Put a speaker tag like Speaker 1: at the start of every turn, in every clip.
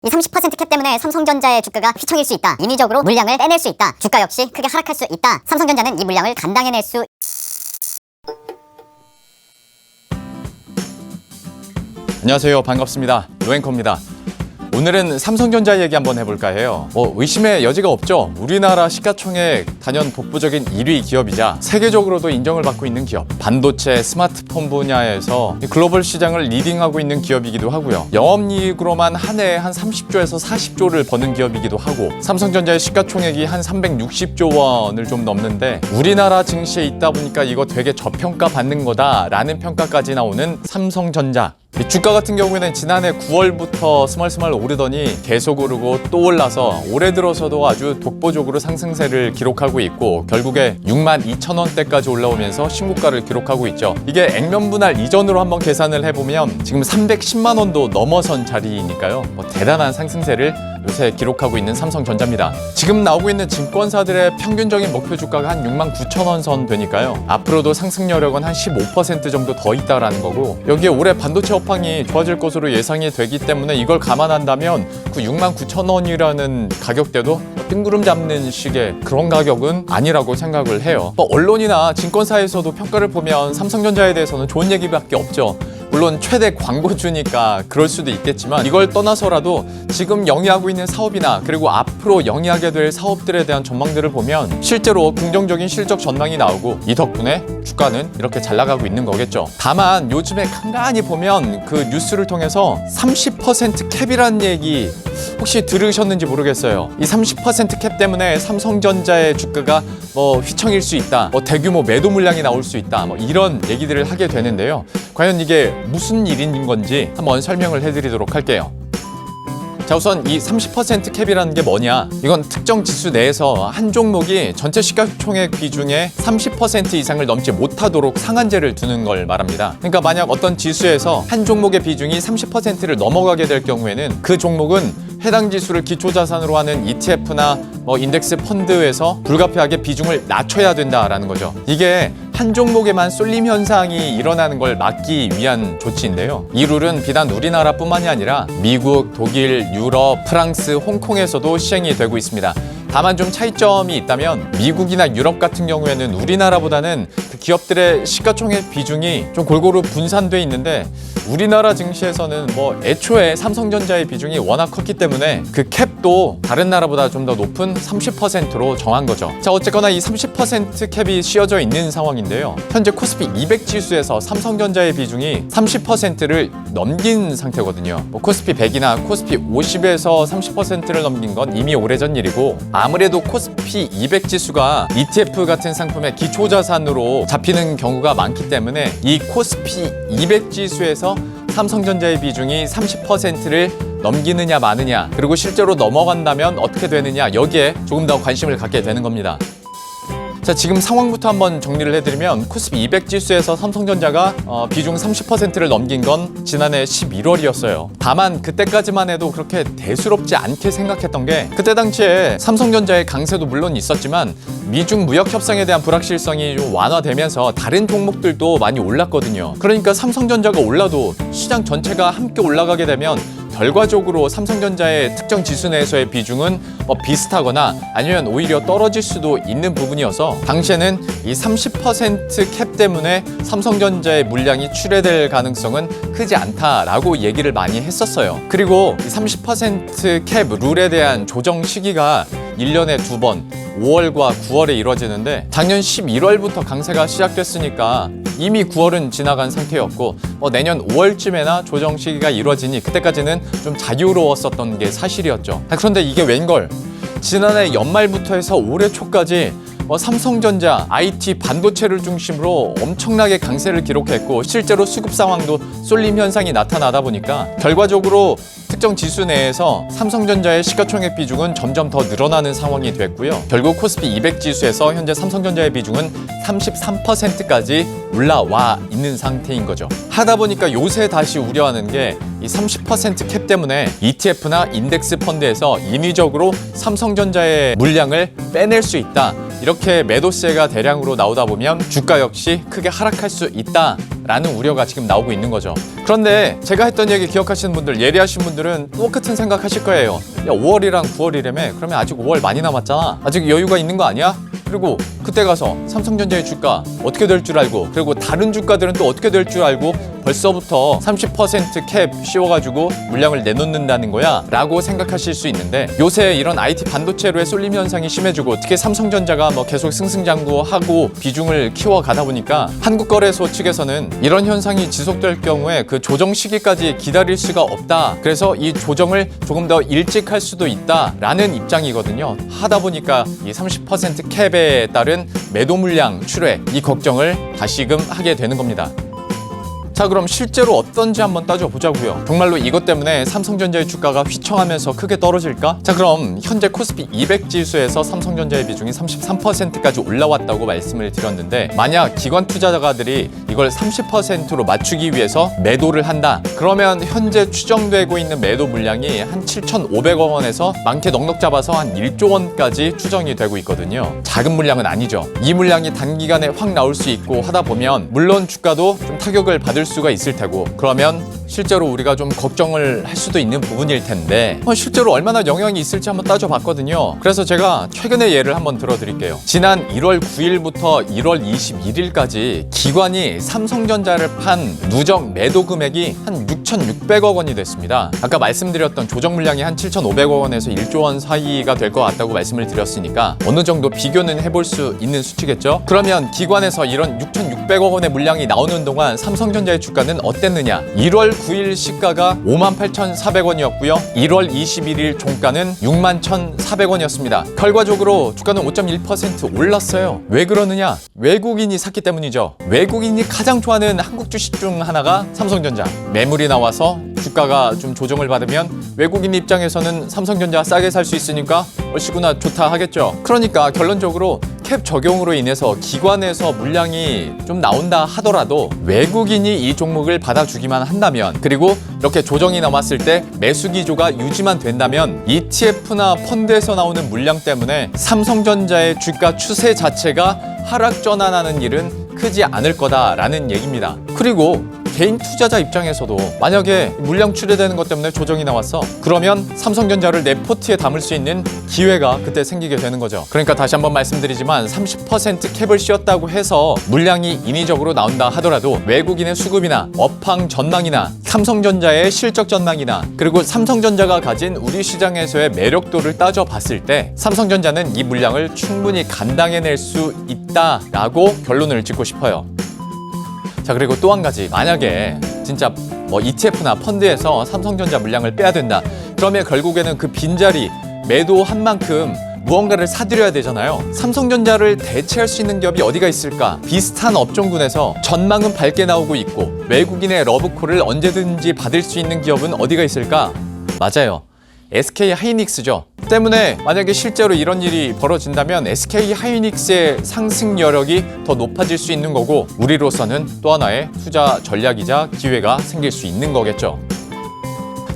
Speaker 1: 이 30%캡 때문에 삼성전자의 주가가 휘청일 수 있다. 인위적으로 물량을 빼낼 수 있다. 주가 역시 크게 하락할 수 있다. 삼성전자는 이 물량을 감당해낼 수
Speaker 2: 안녕하세요. 반갑습니다. 로앵커입니다. 오늘은 삼성전자 얘기 한번 해볼까 해요. 의심의 여지가 없죠. 우리나라 시가총액 단연 독보적인 1위 기업이자 세계적으로도 인정을 받고 있는 기업. 반도체, 스마트폰 분야에서 글로벌 시장을 리딩하고 있는 기업이기도 하고요. 영업이익으로만 한 해에 한 30조에서 40조를 버는 기업이기도 하고, 삼성전자의 시가총액이 한 360조 원을 좀 넘는데 우리나라 증시에 있다 보니까 이거 되게 저평가 받는 거다라는 평가까지 나오는 삼성전자. 주가 같은 경우에는 지난해 9월부터 스멀스멀 오르더니 계속 오르고 또 올라서 올해 들어서도 아주 독보적으로 상승세를 기록하고 있고, 결국에 62,000원대까지 올라오면서 신고가를 기록하고 있죠. 이게 액면분할 이전으로 한번 계산을 해보면 지금 310만 원도 넘어선 자리니까요. 대단한 상승세를 요새 기록하고 있는 삼성전자입니다. 지금 나오고 있는 증권사들의 평균적인 목표 주가가 한 69,000원 선 되니까요. 앞으로도 상승 여력은 한 15% 정도 더 있다라는 거고, 여기에 올해 반도체 업황이 좋아질 것으로 예상이 되기 때문에 이걸 감안한다면 그 69,000원이라는 가격대도 뜬구름 잡는 식의 그런 가격은 아니라고 생각을 해요. 언론이나 증권사에서도 평가를 보면 삼성전자에 대해서는 좋은 얘기밖에 없죠. 물론 최대 광고주니까 그럴 수도 있겠지만, 이걸 떠나서라도 지금 영위하고 있는 사업이나 그리고 앞으로 영위하게 될 사업들에 대한 전망들을 보면 실제로 긍정적인 실적 전망이 나오고, 이 덕분에 주가는 이렇게 잘 나가고 있는 거겠죠. 다만 요즘에 간간히 보면 그 뉴스를 통해서 30% 캡이라는 얘기 혹시 들으셨는지 모르겠어요. 이 30% 캡 때문에 삼성전자의 주가가 휘청일 수 있다, 대규모 매도 물량이 나올 수 있다, 이런 얘기들을 하게 되는데요. 과연 이게 무슨 일인 건지 한번 설명을 해드리도록 할게요. 자, 우선 이 30% 캡이라는 게 뭐냐? 이건 특정 지수 내에서 한 종목이 전체 시가총액 비중의 30% 이상을 넘지 못하도록 상한제를 두는 걸 말합니다. 그러니까 만약 어떤 지수에서 한 종목의 비중이 30%를 넘어가게 될 경우에는 그 종목은 해당 지수를 기초자산으로 하는 ETF나 인덱스 펀드에서 불가피하게 비중을 낮춰야 된다라는 거죠. 이게 한 종목에만 쏠림 현상이 일어나는 걸 막기 위한 조치인데요. 이 룰은 비단 우리나라뿐만이 아니라 미국, 독일, 유럽, 프랑스, 홍콩에서도 시행이 되고 있습니다. 다만 좀 차이점이 있다면, 미국이나 유럽 같은 경우에는 우리나라보다는 그 기업들의 시가총액 비중이 좀 골고루 분산돼 있는데, 우리나라 증시에서는 애초에 삼성전자의 비중이 워낙 컸기 때문에 그 캡도 다른 나라보다 좀 더 높은 30%로 정한 거죠. 자, 어쨌거나 이 30% 캡이 씌워져 있는 상황인데요. 현재 코스피 200 지수에서 삼성전자의 비중이 30%를 넘긴 상태거든요. 코스피 100이나 코스피 50에서 30%를 넘긴 건 이미 오래전 일이고, 아무래도 코스피 200 지수가 ETF 같은 상품의 기초자산으로 잡히는 경우가 많기 때문에 이 코스피 200 지수에서 삼성전자의 비중이 30%를 넘기느냐 마느냐, 그리고 실제로 넘어간다면 어떻게 되느냐, 여기에 조금 더 관심을 갖게 되는 겁니다. 자, 지금 상황부터 한번 정리를 해드리면, 코스피 200 지수에서 삼성전자가 비중 30%를 넘긴 건 지난해 11월이었어요. 다만 그때까지만 해도 그렇게 대수롭지 않게 생각했던 게, 그때 당시에 삼성전자의 강세도 물론 있었지만 미중 무역 협상에 대한 불확실성이 좀 완화되면서 다른 종목들도 많이 올랐거든요. 그러니까 삼성전자가 올라도 시장 전체가 함께 올라가게 되면 결과적으로 삼성전자의 특정 지수 내에서의 비중은 비슷하거나 아니면 오히려 떨어질 수도 있는 부분이어서, 당시에는 이 30% 캡 때문에 삼성전자의 물량이 출회될 가능성은 크지 않다라고 얘기를 많이 했었어요. 그리고 이 30% 캡 룰에 대한 조정 시기가 1년에 2번, 5월과 9월에 이루어지는데, 작년 11월부터 강세가 시작됐으니까 이미 9월은 지나간 상태였고, 내년 5월쯤에나 조정 시기가 이루어지니 그때까지는 좀 자유로웠었던 게 사실이었죠. 그런데 이게 웬걸, 지난해 연말부터 해서 올해 초까지 삼성전자, IT, 반도체를 중심으로 엄청나게 강세를 기록했고, 실제로 수급 상황도 쏠림 현상이 나타나다 보니까 결과적으로 특정 지수 내에서 삼성전자의 시가총액 비중은 점점 더 늘어나는 상황이 됐고요. 결국 코스피 200 지수에서 현재 삼성전자의 비중은 33%까지 올라와 있는 상태인 거죠. 하다 보니까 요새 다시 우려하는 게 이 30% 캡 때문에 ETF나 인덱스 펀드에서 인위적으로 삼성전자의 물량을 빼낼 수 있다, 이렇게 매도세가 대량으로 나오다 보면 주가 역시 크게 하락할 수 있다 라는 우려가 지금 나오고 있는 거죠. 그런데 제가 했던 얘기 기억하시는 분들, 예리하신 분들은 똑같은 생각하실 거예요. 야, 5월이랑 9월이라며? 그러면 아직 5월 많이 남았잖아. 아직 여유가 있는 거 아니야? 그리고 그때 가서 삼성전자의 주가 어떻게 될 줄 알고, 그리고 다른 주가들은 또 어떻게 될 줄 알고 벌써부터 30% 캡 씌워가지고 물량을 내놓는다는 거야 라고 생각하실 수 있는데, 요새 이런 IT 반도체로의 쏠림 현상이 심해지고 특히 삼성전자가 뭐 계속 승승장구하고 비중을 키워가다 보니까 한국거래소 측에서는 이런 현상이 지속될 경우에 그 조정 시기까지 기다릴 수가 없다. 그래서 이 조정을 조금 더 일찍 할 수도 있다 라는 입장이거든요. 하다 보니까 이 30% 캡에 따른 매도 물량 출회, 이 걱정을 다시금 하게 되는 겁니다. 자, 그럼 실제로 어떤지 한번 따져보자고요. 정말로 이것 때문에 삼성전자의 주가가 휘청하면서 크게 떨어질까? 자, 그럼 현재 코스피 200 지수에서 삼성전자의 비중이 33%까지 올라왔다고 말씀을 드렸는데, 만약 기관 투자자가들이 이걸 30%로 맞추기 위해서 매도를 한다. 그러면 현재 추정되고 있는 매도 물량이 한 7,500억 원에서 많게 넉넉 잡아서 한 1조 원까지 추정이 되고 있거든요. 작은 물량은 아니죠. 이 물량이 단기간에 확 나올 수 있고 하다 보면 물론 주가도 좀 타격을 받을 수가 있을 테고, 그러면 실제로 우리가 좀 걱정을 할 수도 있는 부분일 텐데 실제로 얼마나 영향이 있을지 한번 따져봤거든요. 그래서 제가 최근의 예를 한번 들어드릴게요. 지난 1월 9일부터 1월 21일까지 기관이 삼성전자를 판 누적 매도 금액이 한 6,600억 원이 됐습니다. 아까 말씀드렸던 조정 물량이 한 7,500억 원에서 1조 원 사이가 될 것 같다고 말씀을 드렸으니까 어느 정도 비교는 해볼 수 있는 수치겠죠? 그러면 기관에서 이런 6,600억 원의 물량이 나오는 동안 삼성전자의 주가는 어땠느냐? 1월 9일 시가가 58,400원이었고요. 1월 21일 종가는 61,400원이었습니다. 결과적으로 주가는 5.1% 올랐어요. 왜 그러느냐? 외국인이 샀기 때문이죠. 외국인이 가장 좋아하는 한국 주식 중 하나가 삼성전자. 매물이 나와서 주가가 좀 조정을 받으면 외국인 입장에서는 삼성전자 싸게 살 수 있으니까 얼씨구나 좋다 하겠죠. 그러니까 결론적으로 캡 적용으로 인해서 기관에서 물량이 좀 나온다 하더라도 외국인이 이 종목을 받아주기만 한다면, 그리고 이렇게 조정이 남았을 때 매수 기조가 유지만 된다면 ETF나 펀드에서 나오는 물량 때문에 삼성전자의 주가 추세 자체가 하락 전환하는 일은 크지 않을 거다라는 얘기입니다. 그리고 개인 투자자 입장에서도 만약에 물량 출회되는 것 때문에 조정이 나왔어. 그러면 삼성전자를 내 포트에 담을 수 있는 기회가 그때 생기게 되는 거죠. 그러니까 다시 한번 말씀드리지만 30% 캡을 씌웠다고 해서 물량이 인위적으로 나온다 하더라도 외국인의 수급이나 업황 전망이나 삼성전자의 실적 전망이나 그리고 삼성전자가 가진 우리 시장에서의 매력도를 따져봤을 때 삼성전자는 이 물량을 충분히 감당해낼 수 있다라고 결론을 짓고 싶어요. 자, 그리고 또 한 가지, 만약에 진짜 뭐 ETF나 펀드에서 삼성전자 물량을 빼야 된다. 그러면 결국에는 그 빈자리 매도한 만큼 무언가를 사들여야 되잖아요. 삼성전자를 대체할 수 있는 기업이 어디가 있을까? 비슷한 업종군에서 전망은 밝게 나오고 있고 외국인의 러브콜을 언제든지 받을 수 있는 기업은 어디가 있을까? 맞아요. SK 하이닉스죠. 때문에 만약에 실제로 이런 일이 벌어진다면 SK 하이닉스의 상승 여력이 더 높아질 수 있는 거고, 우리로서는 또 하나의 투자 전략이자 기회가 생길 수 있는 거겠죠.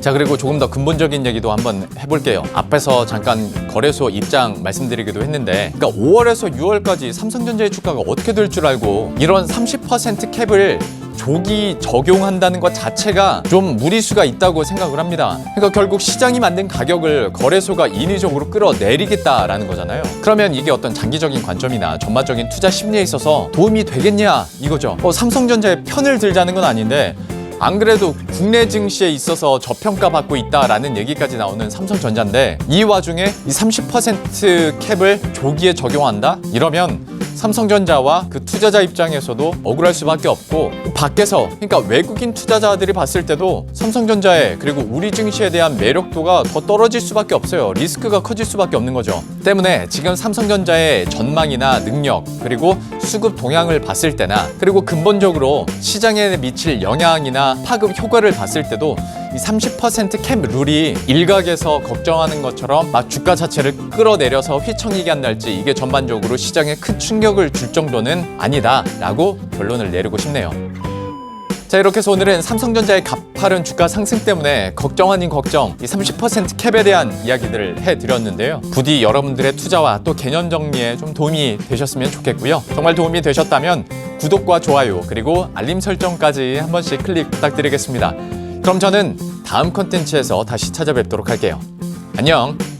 Speaker 2: 자, 그리고 조금 더 근본적인 얘기도 한번 해볼게요. 앞에서 잠깐 거래소 입장 말씀드리기도 했는데, 그러니까 5월에서 6월까지 삼성전자의 주가가 어떻게 될 줄 알고 이런 30% 캡을 조기 적용한다는 것 자체가 좀 무리수가 있다고 생각을 합니다. 그러니까 결국 시장이 만든 가격을 거래소가 인위적으로 끌어내리겠다라는 거잖아요. 그러면 이게 어떤 장기적인 관점이나 전반적인 투자 심리에 있어서 도움이 되겠냐 이거죠. 삼성전자의 편을 들자는 건 아닌데, 안 그래도 국내 증시에 있어서 저평가받고 있다라는 얘기까지 나오는 삼성전자인데, 이 와중에 이 30% 캡을 조기에 적용한다? 이러면 삼성전자와 그 투자자 입장에서도 억울할 수밖에 없고, 밖에서 그러니까 외국인 투자자들이 봤을 때도 삼성전자에 그리고 우리 증시에 대한 매력도가 더 떨어질 수밖에 없어요. 리스크가 커질 수밖에 없는 거죠. 때문에 지금 삼성전자의 전망이나 능력 그리고 수급 동향을 봤을 때나 그리고 근본적으로 시장에 미칠 영향이나 파급 효과를 봤을 때도 이 30% 캡 룰이 일각에서 걱정하는 것처럼 막 주가 자체를 끌어내려서 휘청이게 한달지 이게 전반적으로 시장에 큰 충격을 줄 정도는 아니다라고 결론을 내리고 싶네요. 자, 이렇게 해서 오늘은 삼성전자의 가파른 주가 상승 때문에 걱정 아닌 걱정, 이 30% 캡에 대한 이야기들을 해드렸는데요. 부디 여러분들의 투자와 또 개념 정리에 좀 도움이 되셨으면 좋겠고요. 정말 도움이 되셨다면 구독과 좋아요 그리고 알림 설정까지 한 번씩 클릭 부탁드리겠습니다. 그럼 저는 다음 컨텐츠에서 다시 찾아뵙도록 할게요. 안녕!